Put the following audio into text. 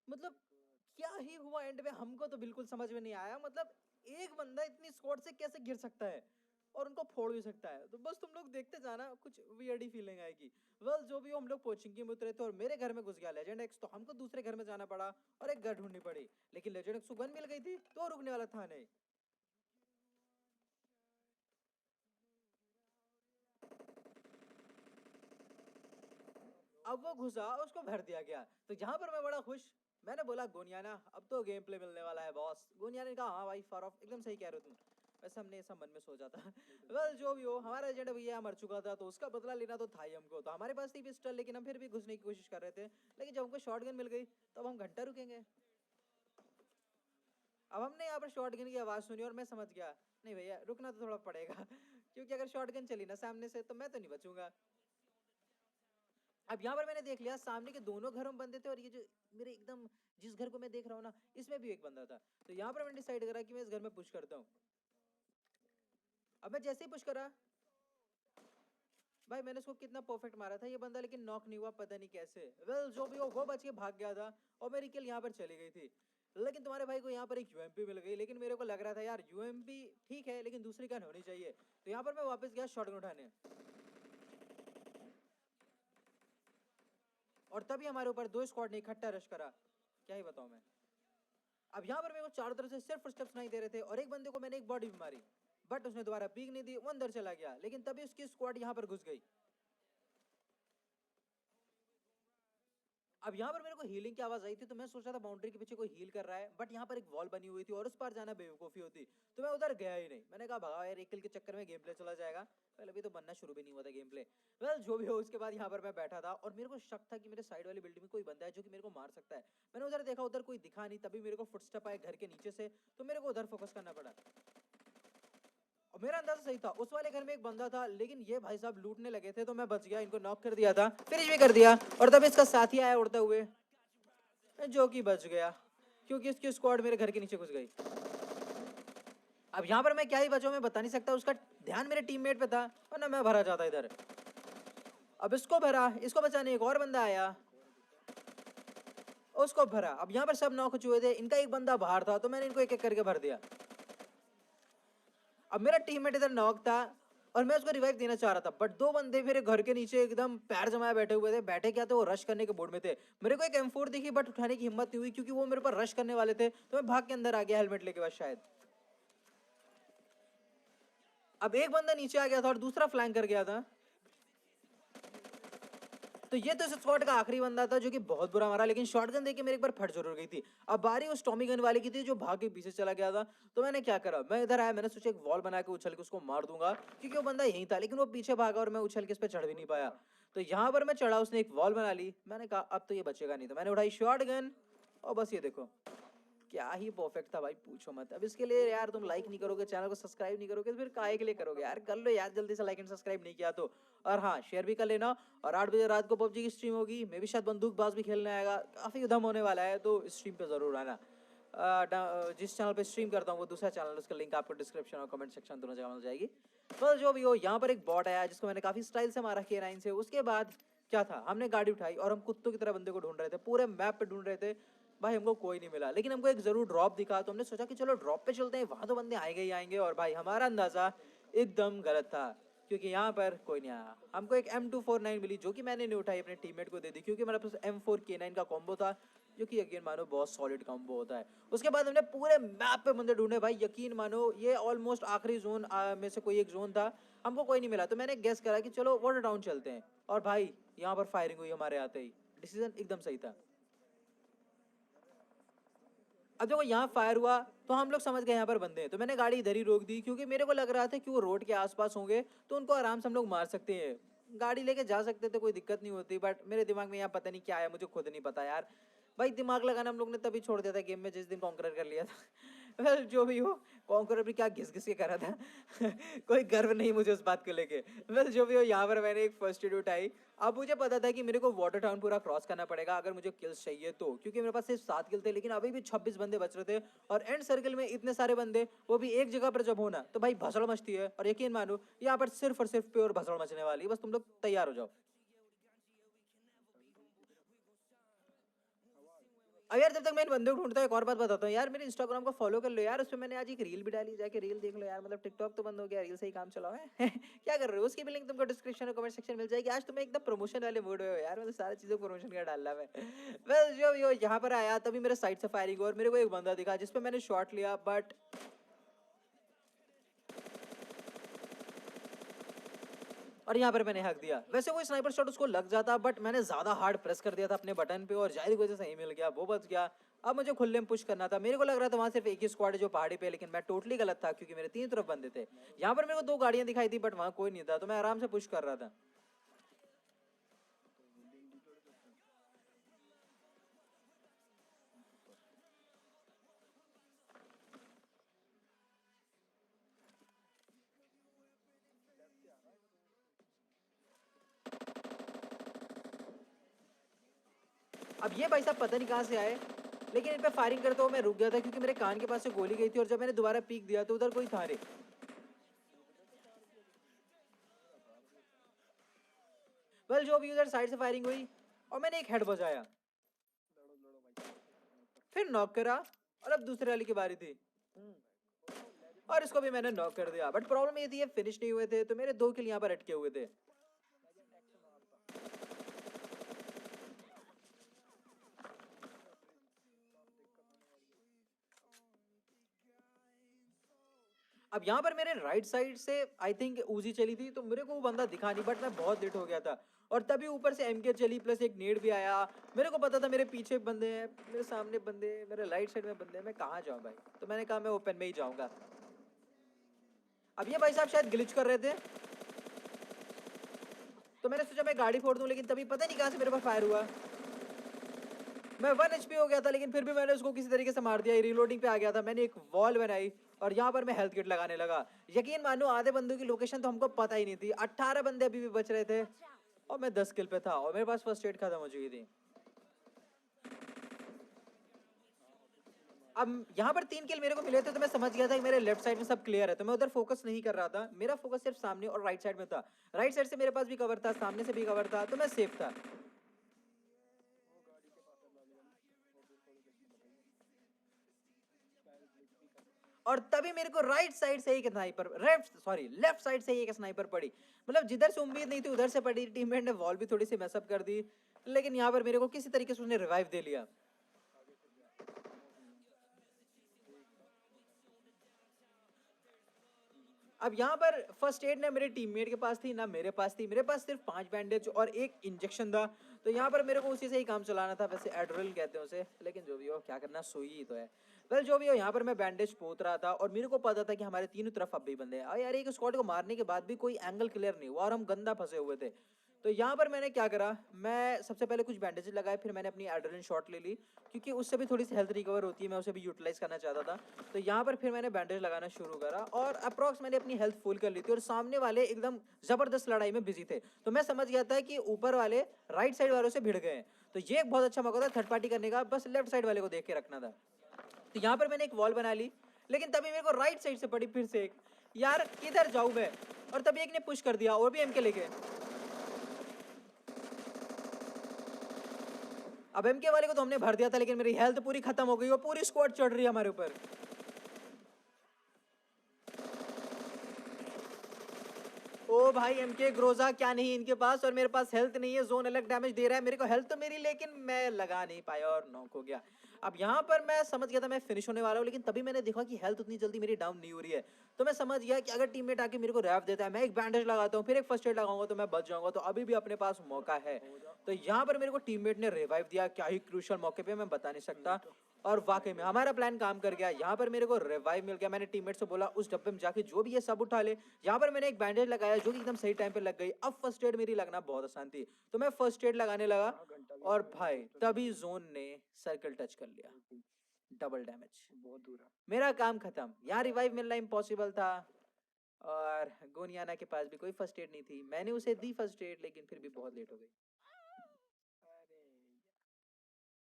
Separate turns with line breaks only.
मतलब क्या ही हुआ एंड में, हमको तो बिल्कुल समझ में नहीं आया। मतलब एक बंदा इतनी स्क्वाड से कैसे गिर सकता है और उनको फोड़ भी सकता है। तो बस तुम लोग देखते जाना, कुछ वियर्ड ही फीलिंग आएगी। वेल जो भी हो, हम लोग पोचिंकी में उतरे थे और मेरे घर में घुस गया लेजेंड एक्स, तो हमको दूसरे घर में जाना पड़ा और एक घर ढूंढनी पड़ी। लेकिन लेजेंड एक्स को गन मिल गई थी तो रुकने वाला था नहीं। अब वो घुसा, उसको भर दिया गया। तो यहाँ पर मैं बड़ा खुश, मैंने बोला गोनियाना अब तो गेम प्ले मिलने वाला है बॉस। गोनिया ने कहा हाँ भाई फार ऑफ, एकदम सही कह रहे हो तुम। वैसे हमने ऐसा मन में सोचा था। वेल जो भी हो, हमारा एजेंट भैया मर चुका था तो उसका बदला लेना तो था ही हमको। तो हमारे पास थी पिस्टल, लेकिन हम फिर भी घुसने की कोशिश कर रहे थे। लेकिन जब हमको शॉटगन मिल गई तब हम घंटा रुकेंगे। अब हमने यहाँ पर शॉटगन की आवाज सुनी और मैं समझ गया नहीं भैया रुकना तो थोड़ा पड़ेगा। क्योंकि अगर शॉटगन चली ना सामने से तो मैं तो नहीं बचूंगा। अब यहाँ पर मैंने देख लिया सामने के दोनों घरों में बंदे थे और ये जो मेरे एकदम जिस घर को मैं देख रहा हूँ ना, इसमें भी एक बंदा था। तो यहाँ पर मैंने डिसाइड करा कि मैं इस घर में पुश करता हूँ। अब मैं जैसे ही पुश करा, भाई मैंने उसको कितना परफेक्ट मारा था ये बंदा, लेकिन नॉक नहीं हुआ, पता नहीं कैसे। वेल जो भी हो, वो बच के भाग गया था और मेरी किल यहाँ पर चली गई थी। लेकिन तुम्हारे भाई को यहाँ पर एक यूएमपी मिल गई। लेकिन मेरे को लग रहा था यार यूएमपी ठीक है लेकिन दूसरी गन होनी चाहिए। तो यहाँ पर मैं वापस गया शॉटगन उठाने, और तभी हमारे ऊपर दो स्क्वाड ने इकट्ठा रश करा। क्या ही बताऊं मैं। अब यहाँ पर मेरे को चारों तरफ से सिर्फ स्टेप्स नहीं दे रहे थे और एक बंदे को मैंने एक बॉडी भी मारी, बट उसने दोबारा पीक नहीं दी, वो अंदर चला गया। लेकिन तभी उसकी स्क्वाड यहाँ पर घुस गई। अब यहाँ पर मेरे को हीलिंग की आवाज आई थी तो मैं सोच रहा था बाउंड्री के पीछे कोई हील कर रहा है, बट यहाँ पर एक वॉल बनी हुई थी और उस पार जाना बेवकूफी होती। तो मैं उधर गया ही नहीं। मैंने कहा भगा यार, एक किल के चक्कर में गेम प्ले चला जाएगा। पहले अभी तो बनना शुरू भी नहीं हुआ था गेम प्ले। वेल जो भी हो, उसके बाद यहाँ पर मैं बैठा था और मेरे को शक था कि मेरे साइड वाली बिल्डिंग में कोई बंदा है जो कि मेरे को मार सकता है। मैंने उधर देखा, उधर कोई दिखा नहीं। तभी मेरे को फुटस्टेप आए घर के नीचे से, तो मेरे को उधर फोकस करना पड़ा। और मेरा अंदाजा सही था, उस वाले घर में एक बंदा था, लेकिन ये भाई साहब लूटने लगे थे तो मैं बच गया। इनको नॉक कर दिया था, फिनिश भी कर दिया, और तब इसका साथी आया उड़ते हुए जो कि बच गया क्योंकि इसकी स्क्वाड मेरे घर के नीचे घुस गई। अब यहाँ पर मैं क्या ही बचा, मैं बता नहीं सकता। उसका ध्यान मेरे टीममेट पे था वरना मैं भरा जाता इधर। अब इसको भरा, इसको बचाने एक और बंदा आया, उसको भरा। अब यहाँ पर सब नॉक हो चुके थे, इनका एक बंदा बाहर था तो मैंने इनको एक एक करके भर दिया। अब मेरा टीममेट इधर नॉक था और मैं उसको रिवाइव देना चाह रहा था, बट दो बंदे मेरे घर के नीचे एकदम पैर जमाए बैठे हुए थे। बैठे क्या थे, वो रश करने के मूड में थे। मेरे को एक M4 दिखी बट उठाने की हिम्मत नहीं हुई क्योंकि वो मेरे पर रश करने वाले थे। तो मैं भाग के अंदर आ गया हेलमेट लेके बस शायद। अब एक बंदा नीचे आ गया था और दूसरा फ्लैंक कर गया था। तो ये तो इस स्क्वाड का आखिरी बंदा था जो कि बहुत बुरा मारा, लेकिन शॉटगन देके मेरे एक बार फट जरूर गई थी। अब बारी उस टॉमी गन वाले की थी जो भाग के पीछे चला गया था। तो मैंने क्या करा, मैं इधर आया, मैंने सोचा एक वॉल बना के उछल के उसको मार दूंगा क्योंकि वो बंदा यहीं था। लेकिन वो पीछे भागा और मैं उछल के इस पे चढ़ भी नहीं पाया। तो यहाँ पर मैं चढ़ा, उसने एक वॉल बना ली। मैंने कहा अब तो ये बचेगा नहीं, तो मैंने उठाई शॉटगन और बस ये देखो क्या ही परफेक्ट था भाई, पूछो मत। अब इसके लिए यार तुम लाइक नहीं करोगे, चैनल को सब्सक्राइब नहीं करोगे, तो फिर काहे के लिए करोगे यार। कर लो यार जल्दी से लाइक एंड सब्सक्राइब नहीं किया तो। और हाँ शेयर भी कर लेना। और 8 बजे रात को पबजी की स्ट्रीम होगी, मैं भी शायद बंदूकबाज भी खेलने आएगा, काफी उधम होने वाला है, तो स्ट्रीम पे जरूर आना। जिस चैनल पे स्ट्रीम करता हूँ वो दूसरा चैनल, उसका लिंक आपको डिस्क्रिप्शन और कमेंट सेक्शन दोनों जगह मिल जाएगी। बस जो भी हो, यहाँ पर एक बॉट आया जिसको मैंने काफी स्टाइल से मारा K9 से। उसके बाद क्या था, हमने गाड़ी उठाई और हम कुत्तों की तरह बंदे को ढूंढ रहे थे, पूरे मैप पे ढूंढ रहे थे। भाई हमको कोई नहीं मिला, लेकिन हमको एक जरूर ड्रॉप दिखा तो हमने सोचा कि चलो ड्रॉप पे चलते हैं, वहां तो बंदे आएंगे ही आएंगे। और भाई हमारा अंदाजा एकदम गलत था क्योंकि यहाँ पर कोई नहीं आया। हमको एक M249 मिली जो कि मैंने नहीं उठाई, अपने टीममेट को दे दी क्योंकि मेरे पास M4K9 का कॉम्बो था जो कि यकीन मानो बहुत सॉलिड कॉम्बो होता है। उसके बाद हमने पूरे मैप पे बंदे ढूंढे भाई, यकीन मानो ये ऑलमोस्ट आखिरी जोन में से कोई एक जोन था। हमको कोई नहीं मिला तो मैंने गेस करा कि चलो वाटर टाउन चलते हैं। और भाई यहाँ पर फायरिंग हुई हमारे आते ही, डिसीजन एकदम सही था। अब देखो यहाँ फायर हुआ तो हम लोग समझ गए यहाँ पर बंदे हैं, तो मैंने गाड़ी इधर ही रोक दी क्योंकि मेरे को लग रहा था कि वो रोड के आसपास होंगे तो उनको आराम से हम लोग मार सकते हैं। गाड़ी लेके जा सकते थे, कोई दिक्कत नहीं होती, बट मेरे दिमाग में यहाँ पता नहीं क्या है, मुझे खुद नहीं पता यार। भाई दिमाग लगाना हम लोग ने तभी छोड़ दिया था गेम में जिस दिन कॉन्करर कर लिया था। वेल जो भी हो, कॉन्करर भी क्या घिस घिस के करा था। कोई गर्व नहीं मुझे उस बात को लेके। वेल जो भी हो, यहाँ पर मैंने एक फर्स्ट एड उठाई। अब मुझे पता था कि मेरे को वाटर टाउन पूरा क्रॉस करना पड़ेगा अगर मुझे किल्स चाहिए तो, क्योंकि मेरे पास सिर्फ 7 किल थे लेकिन अभी भी 26 बंदे बच रहे थे। और एंड सर्कल में इतने सारे बंदे, वो भी एक जगह पर जब होना तो भाई भसड़ मचती है। और यकीन मानो यहाँ पर सिर्फ और सिर्फ प्योर भसड़ मचने वाली है, बस तुम लोग तैयार हो जाओ। अब यार जब तक मैं इन बंदे को ढूंढता हूँ, एक और बात बताता हूँ यार, मेरे इंस्टाग्राम को फॉलो कर लो यार, उस पे मैंने आज एक रील भी डाली, जाके रील देख लो यार, मतलब टिकटॉक तो बंद हो गया, रील से ही काम चलाओ है क्या कर रहे हो? उसकी भी लिंक तुमको डिस्क्रिप्शन और कमेंट सेक्शन में मिल जाएगी। आज तुम्हें एकदम प्रमोशन वाले मूड में हो यार, मतलब सारी चीजों को प्रमोशन कर डाल रहा मैं वेल जो यो यहाँ पर आया तभी मेरे साइड से फायरिंग और मेरे को एक बंदा दिखा जिसपे मैंने शॉट लिया, बट और यहाँ पर मैंने हक दिया। वैसे वो स्नाइपर शॉट उसको लग जाता, बट मैंने ज्यादा हार्ड प्रेस कर दिया था अपने बटन पे और जाहिर वजह से सही मिल गया, वो बच गया। अब मुझे खुले में पुश करना था, मेरे को लग रहा था वहां सिर्फ एक ही स्क्वाड है जो पहाड़ी पे, लेकिन मैं टोटली गलत था क्योंकि मेरे तीन तरफ बंदे थे। यहाँ पर मेरे को दो गाड़ियां दिखाई थी बट वहां कोई नहीं था, तो मैं आराम से पुश कर रहा था। अब ये भाई साहब पता नहीं कहाँ से आए, लेकिन इन पे फायरिंग करते हुए मैं रुक गया था क्योंकि मेरे कान के पास से गोली गई थी और जब मैंने दोबारा पीक दिया तो उधर कोई था नहीं। वेल जो भी उधर साइड से फायरिंग हुई और मैंने एक हेड बजाया, फिर नॉक करा और अब दूसरे वाली की बारी थी और इसको भी मैंने नॉक कर दिया। बट प्रॉब्लम ये थी ये फिनिश नहीं हुए थे, तो मेरे दो किल यहाँ पर अटके हुए थे। अब यहाँ पर मेरे राइट साइड से आई थिंक उजी चली थी, तो मेरे को वो बंदा दिखा नहीं, बट मैं बहुत लेट हो गया था और तभी ऊपर से एमके चली प्लस एक नेड भी आया। मेरे को पता था मेरे पीछे बंदे हैं, मेरे सामने बंदे हैं, मेरे राइट साइड में बंदे हैं, मैं कहाँ जाऊँ भाई? तो मैंने कहा मैं ओपन में ही जाऊँगा। अब ये भाई साहब शायद ग्लिच कर रहे थे, तो मैंने सोचा मैं गाड़ी फोड़ दूं, लेकिन तभी पता नहीं कहाँ से मेरे पर फायर हुआ। मैं 1 एचपी हो गया था, लेकिन फिर भी मैंने उसको किसी तरीके से मार दिया। रीलोडिंग पे आ गया था, मैंने एक वॉल बनाई और यहाँ पर मैं हेल्थ किट लगाने लगा। यकीन मानो आधे बंदों की लोकेशन तो हमको पता ही नहीं थी, 18 बंदे अभी भी बच रहे थे और मैं 10 किल पे था और मेरे पास फर्स्ट एड खत्म हो चुकी थी। अब यहाँ पर 3 किल मेरे को मिले थे, तो मैं समझ गया था कि मेरे लेफ्ट साइड में सब क्लियर है, तो मैं उधर फोकस नहीं कर रहा था। मेरा फोकस सिर्फ सामने और राइट साइड में था। राइट साइड से मेरे पास भी कवर था, सामने से भी कवर था, तो मैं सेफ था। और तभी मेरे को राइट साइड से एक स्नाइपर, लेफ्ट साइड से एक स्नाइपर पड़ी। मतलब जिधर से उम्मीद नहीं थी उधर से पड़ी। टीममेट ने वॉल भी थोड़ी सी मैसअप कर दी, लेकिन यहाँ पर मेरे को किसी तरीके से उसने रिवाइव दे लिया। अब यहाँ पर फर्स्ट एड ना मेरे टीममेट के पास थी ना मेरे पास थी, मेरे पास सिर्फ 5 बैंडेज और एक इंजेक्शन था, तो यहाँ पर मेरे को उसी से ही काम चलाना था। वैसे एड्रिल कहते हैं उसे, लेकिन जो भी हो क्या करना, सुई ही तो है। वेल जो भी हो, यहाँ पर मैं बैंडेज पोत रहा था और मेरे को पता था कि हमारे तीनों तरफ अब भी बंदे हैं। और यार एक स्क्वाड को मारने के बाद भी कोई एंगल क्लियर नहीं हुआ और हम गंदा फंसे हुए थे। तो यहाँ पर मैंने क्या करा, मैं सबसे पहले कुछ बैंडेजेस लगाए, फिर मैंने अपनी एड्रेनलिन शॉट ले ली क्योंकि उससे भी थोड़ी सी हेल्थ रिकवर होती है, मैं उसे भी यूटिलाइज करना चाहता था। तो यहाँ पर फिर मैंने बैंडेज लगाना शुरू करा और अप्रॉक्स मैंने अपनी हेल्थ फुल कर ली थी और सामने वाले एकदम जबरदस्त लड़ाई में बिजी थे, तो मैं समझ गया था कि ऊपर वाले राइट साइड वालों से भिड़ गए हैं। तो ये एक बहुत अच्छा मौका था थर्ड पार्टी करने का, बस लेफ्ट साइड वाले को देख के रखना था। तो यहाँ पर मैंने एक वॉल बना ली, लेकिन तभी मेरे को राइट साइड से पड़ी फिर से एक। यार किधर जाऊँ मैं? और तभी एक ने पुश कर दिया और भी एमके लेके। अब एमके वाले को तो हमने भर दिया था, लेकिन मेरी हेल्थ पूरी खत्म हो गई और पूरी स्क्वाड चढ़ रही है हमारे ऊपर। ओ भाई एमके ग्रोजा क्या नहीं इनके पास, और मेरे पास हेल्थ नहीं है। जोन अलग डैमेज दे रहा है मेरे को, हेल्थ तो मेरी, लेकिन मैं लगा नहीं पाया और नॉक हो गया। अब यहाँ पर मैं समझ गया था मैं फिनिश होने वाला हूँ, लेकिन तभी मैंने देखा कि हेल्थ उतनी जल्दी मेरी डाउन नहीं हो रही है। तो मैं समझ गया कि अगर टीममेट आके मेरे को रैप देता है, मैं एक बैंडेज लगाता हूँ फिर एक फर्स्ट एड लगाऊंगा तो मैं बच जाऊंगा, तो अभी भी अपने पास मौका है। तो यहाँ पर मेरे को टीममेट ने रिवाइव दिया, क्या ही क्रूशियल मौके पे, मैं बता नहीं सकता। और वाकई में हमारा प्लान काम कर गया। यहाँ पर मेरे को रिवाइव मिल गया। मैंने टीममेट से बोला उस डब्बे में जाके जो भी ये सब उठा ले। यहाँ पर मैंने एक बैंडेज लगाया जो कि एकदम सही टाइम पे लग गई। अब फर्स्ट एड मेरी लगना बहुत आसान थी, तो मैं फर्स्ट एड लगाने लगा और भाई तभी जोन ने सर्कल टच कर लिया। डबल डैमेज, बहुत दूर है, मेरा काम खत्म। यहाँ रिवाइव मिलना इम्पॉसिबल था और गोनियाना के पास भी कोई फर्स्ट एड नहीं थी। मैंने उसे दी फर्स्ट एड, लेकिन फिर भी बहुत लेट हो गई।